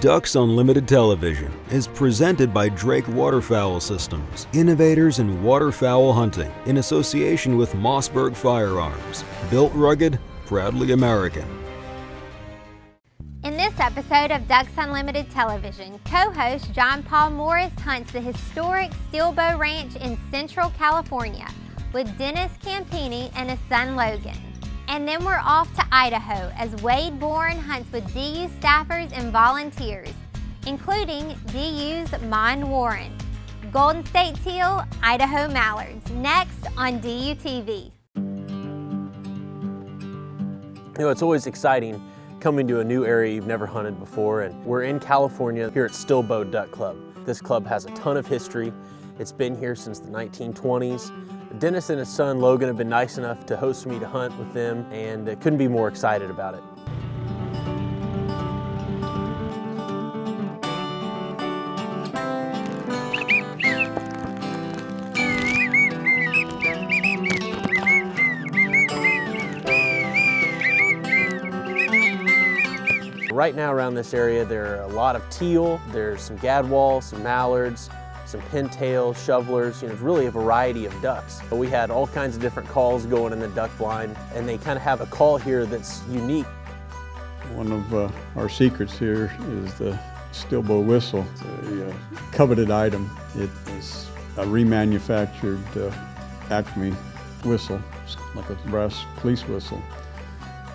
Ducks Unlimited Television is presented by Drake Waterfowl Systems, innovators in waterfowl hunting in association with Mossberg Firearms. Built rugged, proudly American. In this episode of Ducks Unlimited Television, co-host John Paul Morris hunts the historic Steelbow Ranch in Central California with Dennis Campini and his son Logan. And then we're off to Idaho as Wade Bourne hunts with DU staffers and volunteers, including DU's Mon Warren, Golden State Teal, Idaho Mallards, next on DU TV. You know, it's always exciting coming to a new area you've never hunted before, and we're in California here at Steelbow Duck Club. This club has a ton of history. It's been here since the 1920s. Dennis and his son Logan have been nice enough to host me to hunt with them, and couldn't be more excited about it. Right now around this area there are a lot of teal, there's some gadwall, some mallards, some pintails, shovelers, you know, really a variety of ducks. But we had all kinds of different calls going in the duck blind, and they kind of have a call here that's unique. One of our secrets here is the Steelbow whistle. It's a coveted item. It is a remanufactured Acme whistle. It's like a brass police whistle.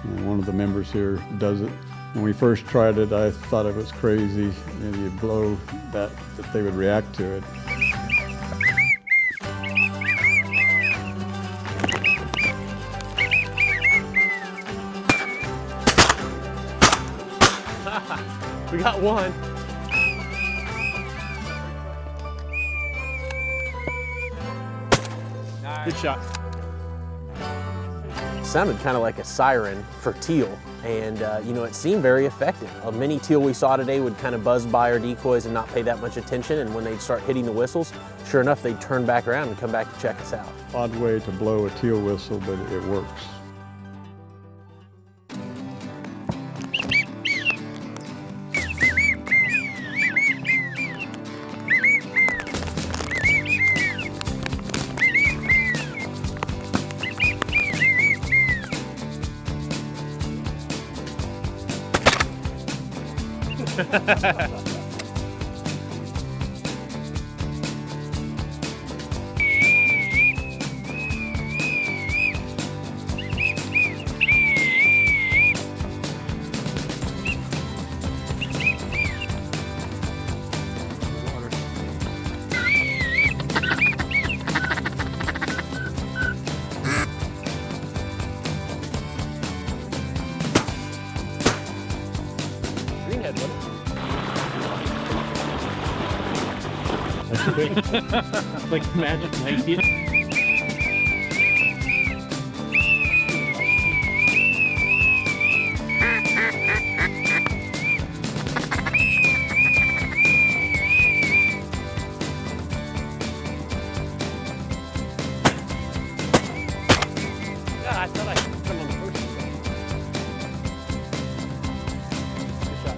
And one of the members here does it. When we first tried it, I thought it was crazy, and you blow that they would react to it. We got one. Nice. Good shot. Sounded kind of like a siren for teal, and you know, it seemed very effective. Many teal we saw today would kind of buzz by our decoys and not pay that much attention, and when they'd start hitting the whistles, sure enough, they'd turn back around and come back to check us out. Odd way to blow a teal whistle, but it works. Like magic 90. I thought I could come on the first one. Good shot.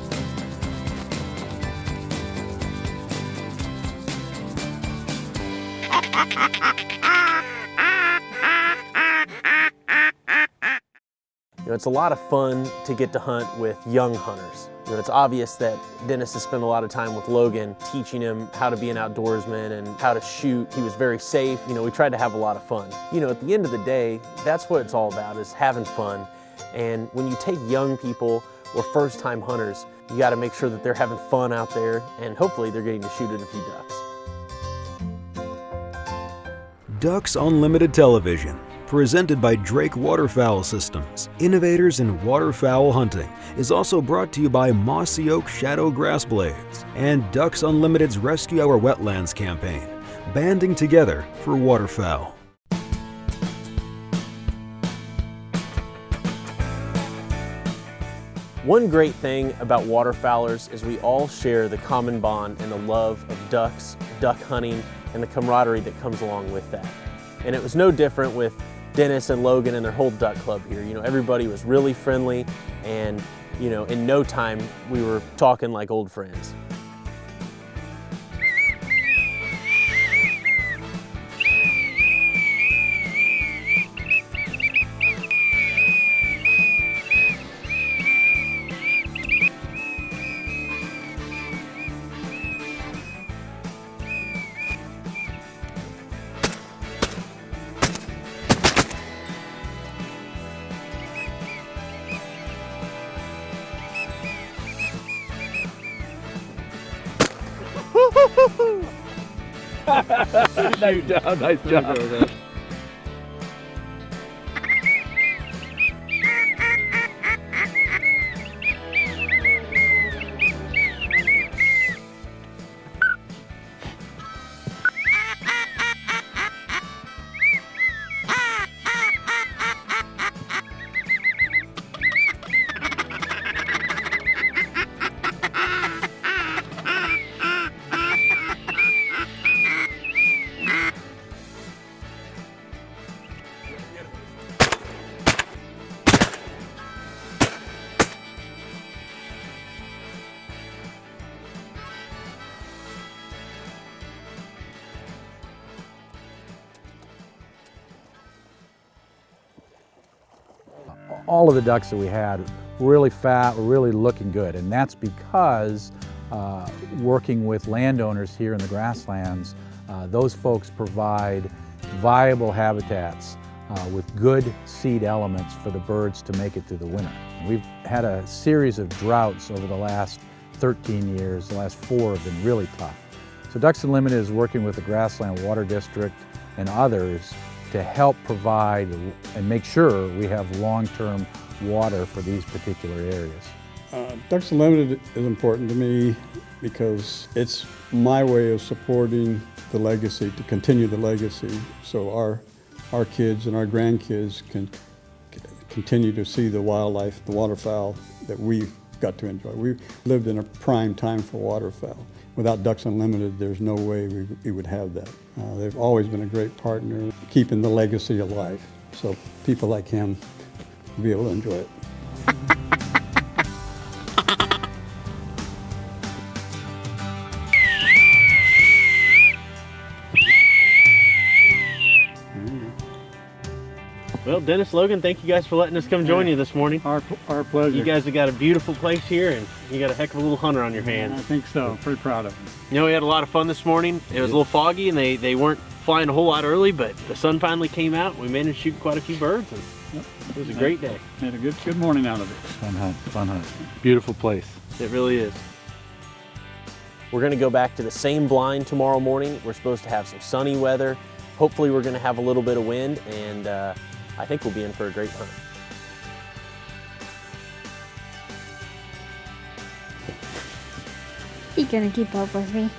You know, it's a lot of fun to get to hunt with young hunters. You know, it's obvious that Dennis has spent a lot of time with Logan, teaching him how to be an outdoorsman and how to shoot. He was very safe. You know, we tried to have a lot of fun. You know, at the end of the day, that's what it's all about, is having fun. And when you take young people or first-time hunters, you got to make sure that they're having fun out there, and hopefully they're getting to shoot at a few ducks. Ducks Unlimited Television, presented by Drake Waterfowl Systems, innovators in waterfowl hunting, is also brought to you by Mossy Oak Shadow Grass Blades and Ducks Unlimited's Rescue Our Wetlands campaign, banding together for waterfowl. One great thing about waterfowlers is we all share the common bond and the love of ducks, duck hunting, and the camaraderie that comes along with that. And it was no different with Dennis and Logan and their whole duck club here. You know, everybody was really friendly, and you know, in no time, we were talking like old friends. Nice job, nice job. All of the ducks that we had were really fat, were really looking good, and that's because working with landowners here in the grasslands, those folks provide viable habitats with good seed elements for the birds to make it through the winter. We've had a series of droughts over the last 13 years. The last 4 have been really tough. So Ducks Unlimited is working with the Grassland Water District and others to help provide and make sure we have long-term water for these particular areas. Ducks Unlimited is important to me because it's my way of supporting the legacy, to continue the legacy, so our kids and our grandkids can continue to see the wildlife, the waterfowl that we've got to enjoy. We lived in a prime time for waterfowl. Without Ducks Unlimited, there's no way we would have that. They've always been a great partner, keeping the legacy alive, so people like him will be able to enjoy it. Well, Dennis, Logan, thank you guys for letting us come join you this morning. Our pleasure. You guys have got a beautiful place here, and you got a heck of a little hunter on your hands. I think so. Pretty proud of them. You know, we had a lot of fun this morning. It was a little foggy, and they weren't flying a whole lot early, but the sun finally came out. We managed to shoot quite a few birds, and it was a great day. Had a good morning out of it. Fun hunt, fun hunt. Beautiful place. It really is. We're going to go back to the same blind tomorrow morning. We're supposed to have some sunny weather. Hopefully we're going to have a little bit of wind, and I think we'll be in for a great hunt. You gonna keep up with me?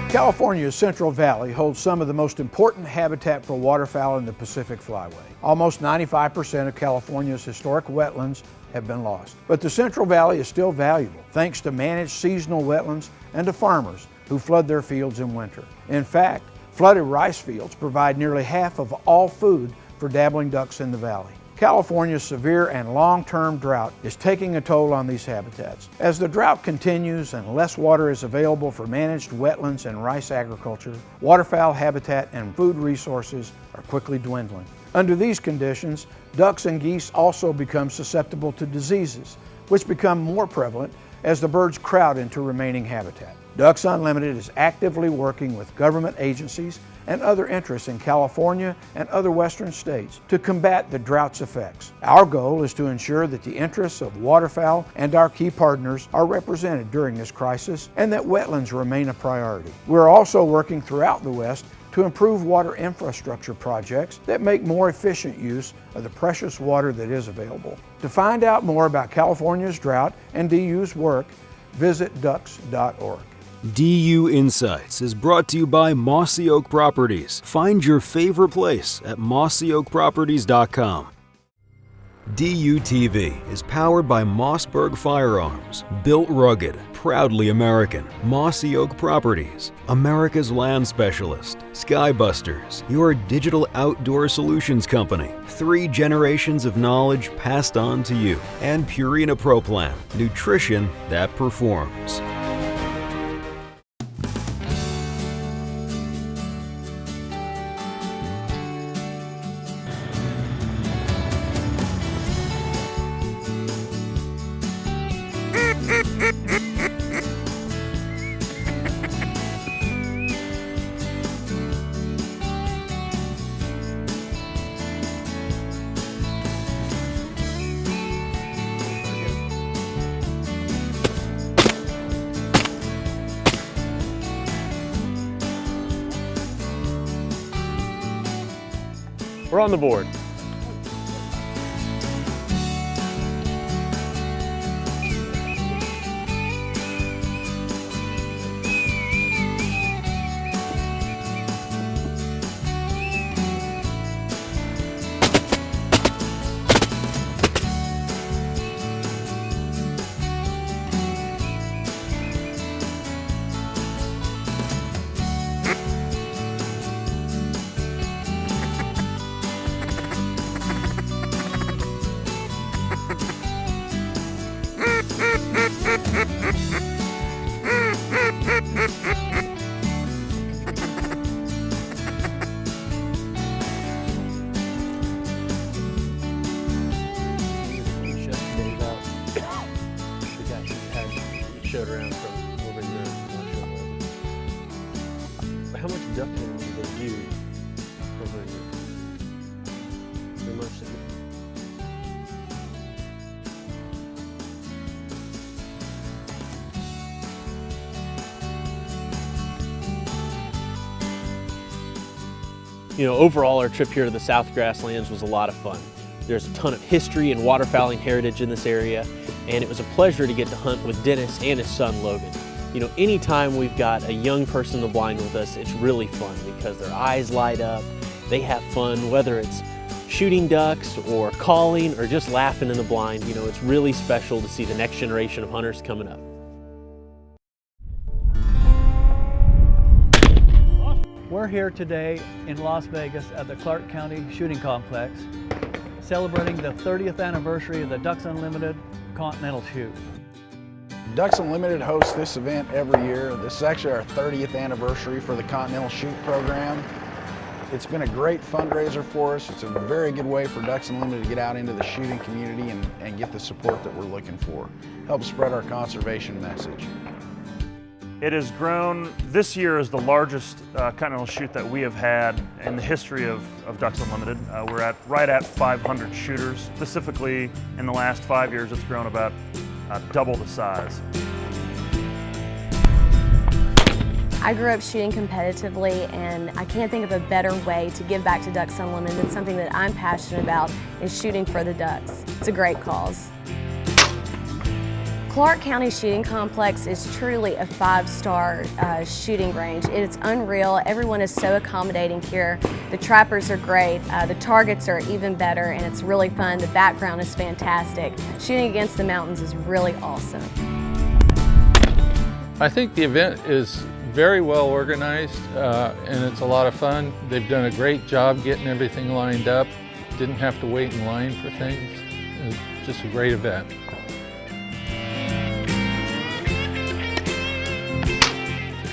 California's Central Valley holds some of the most important habitat for waterfowl in the Pacific Flyway. Almost 95% of California's historic wetlands have been lost. But the Central Valley is still valuable thanks to managed seasonal wetlands and to farmers who flood their fields in winter. In fact, flooded rice fields provide nearly half of all food for dabbling ducks in the valley. California's severe and long-term drought is taking a toll on these habitats. As the drought continues and less water is available for managed wetlands and rice agriculture, waterfowl habitat and food resources are quickly dwindling. Under these conditions, ducks and geese also become susceptible to diseases, which become more prevalent as the birds crowd into remaining habitat. Ducks Unlimited is actively working with government agencies and other interests in California and other western states to combat the drought's effects. Our goal is to ensure that the interests of waterfowl and our key partners are represented during this crisis and that wetlands remain a priority. We're also working throughout the West to improve water infrastructure projects that make more efficient use of the precious water that is available. To find out more about California's drought and DU's work, visit ducks.org. DU Insights is brought to you by Mossy Oak Properties. Find your favorite place at mossyoakproperties.com. DUTV is powered by Mossberg Firearms, built rugged, proudly American. Mossy Oak Properties, America's land specialist. Skybusters, your digital outdoor solutions company. 3 generations of knowledge passed on to you. And Purina Pro Plan, nutrition that performs. We're on the board. Showed around from over here. How much duck hunting do they do over here? So much. You know, overall our trip here to the South Grasslands was a lot of fun. There's a ton of history and waterfowling heritage in this area, and it was a pleasure to get to hunt with Dennis and his son Logan. You know, anytime we've got a young person in the blind with us, it's really fun because their eyes light up, they have fun, whether it's shooting ducks or calling or just laughing in the blind. You know, it's really special to see the next generation of hunters coming up. We're here today in Las Vegas at the Clark County Shooting Complex, celebrating the 30th anniversary of the Ducks Unlimited Continental Shoot. Ducks Unlimited hosts this event every year. This is actually our 30th anniversary for the Continental Shoot program. It's been a great fundraiser for us. It's a very good way for Ducks Unlimited to get out into the shooting community and get the support that we're looking for. Help spread our conservation message. It has grown. This year is the largest Continental Shoot that we have had in the history of Ducks Unlimited. We're right at 500 shooters. Specifically, in the last 5 years, it's grown about double the size. I grew up shooting competitively, and I can't think of a better way to give back to Ducks Unlimited than something that I'm passionate about, is shooting for the ducks. It's a great cause. Clark County Shooting Complex is truly a 5-star shooting range. It's unreal. Everyone is so accommodating here. The trappers are great. The targets are even better, and it's really fun. The background is fantastic. Shooting against the mountains is really awesome. I think the event is very well organized and it's a lot of fun. They've done a great job getting everything lined up. Didn't have to wait in line for things. It was just a great event.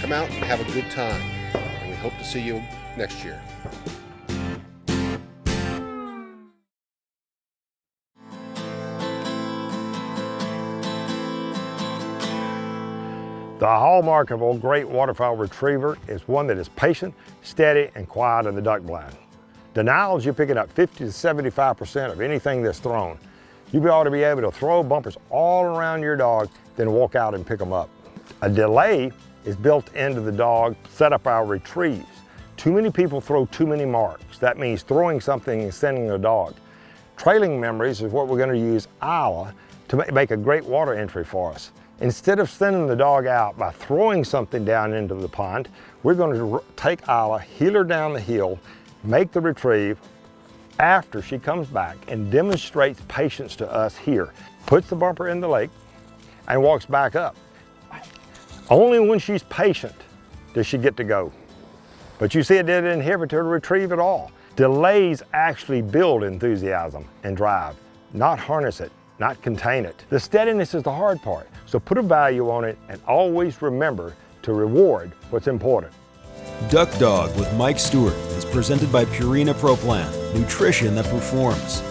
Come out and have a good time, and we hope to see you next year. The hallmark of a great waterfowl retriever is one that is patient, steady, and quiet in the duck blind. Denials, you're picking up 50 to 75% of anything that's thrown. You ought to be able to throw bumpers all around your dog, then walk out and pick them up. A delay is built into the dog, set up our retrieves. Too many people throw too many marks. That means throwing something and sending a dog. Trailing memories is what we're going to use Isla to make a great water entry for us. Instead of sending the dog out by throwing something down into the pond, we're going to take Isla, heel her down the hill, make the retrieve, after she comes back and demonstrates patience to us here, puts the bumper in the lake and walks back up. Only when she's patient does she get to go. But you see, it didn't inhibit her to retrieve at all. Delays actually build enthusiasm and drive, not harness it, not contain it. The steadiness is the hard part, so put a value on it and always remember to reward what's important. Duck Dog with Mike Stewart is presented by Purina Pro Plan, nutrition that performs.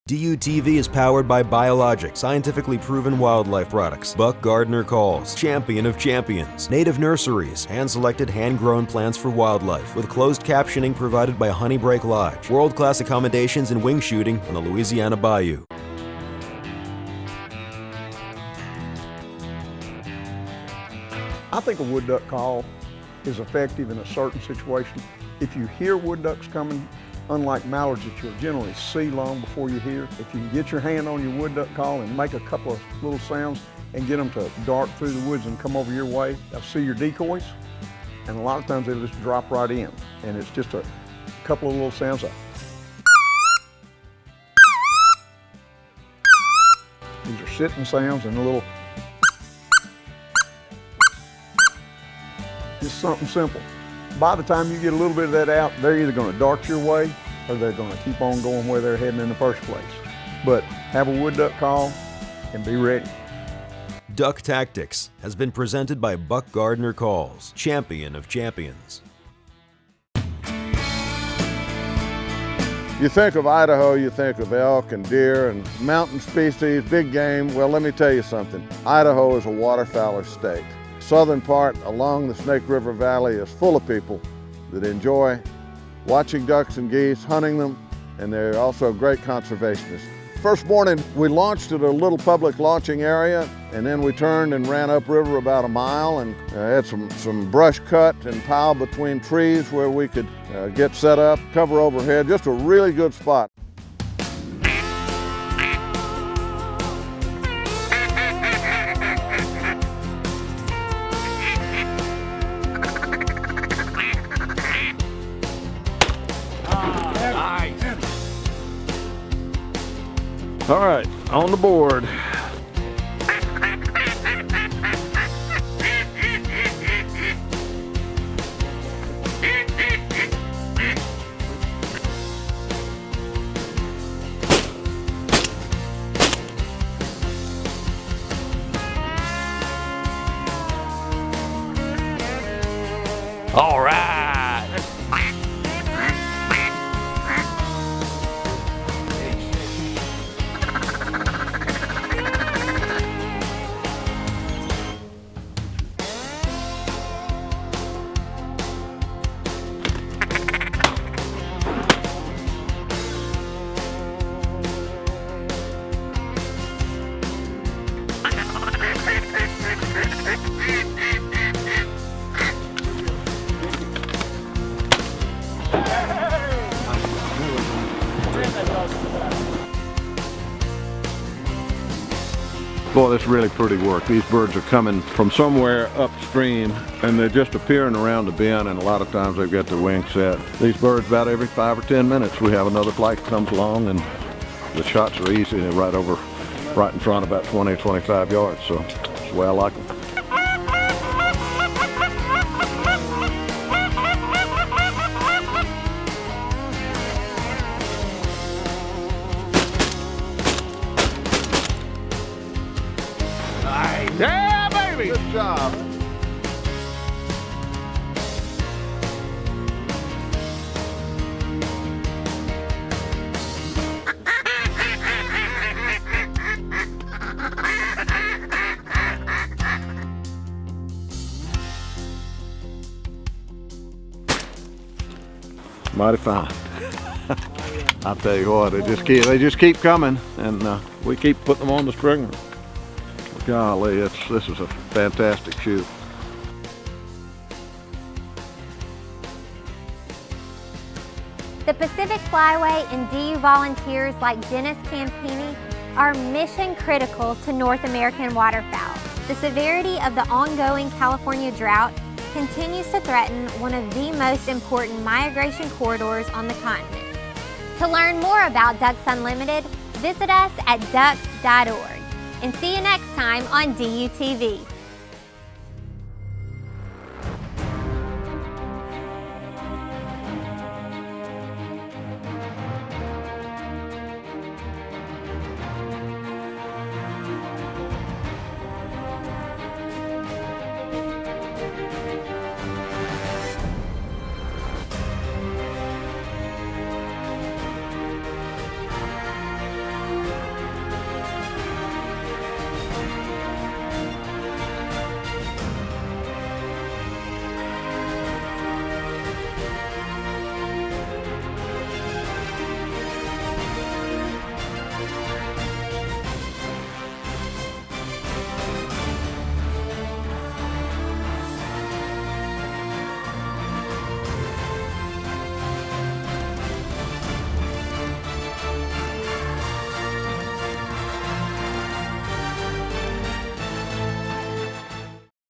DUTV is powered by Biologic, scientifically proven wildlife products. Buck Gardner Calls, champion of champions. Native Nurseries, hand-selected, hand-grown plants for wildlife, with closed captioning provided by Honeybreak Lodge. World-class accommodations and wing shooting on the Louisiana Bayou. I think a wood duck call is effective in a certain situation. If you hear wood ducks coming, unlike mallards that you'll generally see long before you hear, if you can get your hand on your wood duck call and make a couple of little sounds and get them to dart through the woods and come over your way, they'll see your decoys, and a lot of times they'll just drop right in. And it's just a couple of little sounds like, these are sitting sounds and a little, just something simple. By the time you get a little bit of that out, they're either going to dart your way or they're going to keep on going where they're heading in the first place. But have a wood duck call and be ready. Duck Tactics has been presented by Buck Gardner Calls, champion of champions. You think of Idaho, you think of elk and deer and mountain species, big game. Well, let me tell you something. Idaho is a waterfowler state. Southern part along the Snake River Valley is full of people that enjoy watching ducks and geese, hunting them, and they're also great conservationists. First morning, we launched at a little public launching area, and then we turned and ran upriver about a mile and had some brush cut and piled between trees where we could get set up, cover overhead, just a really good spot. All right, on the board. All right. Boy, that's really pretty work. These birds are coming from somewhere upstream and they're just appearing around the bend, and a lot of times they've got their wings set. These birds, about every 5 or 10 minutes, we have another flight that comes along, and the shots are easy. They're right in front, about 20 or 25 yards, so that's the way I like them. Yeah, baby! Good job. Mighty fine. I'll tell you what, they just keep coming, and we keep putting them on the stringer. Golly, this is a fantastic shoot. The Pacific Flyway and DU volunteers like Dennis Campini are mission critical to North American waterfowl. The severity of the ongoing California drought continues to threaten one of the most important migration corridors on the continent. To learn more about Ducks Unlimited, visit us at ducks.org. And see you next time on DUTV.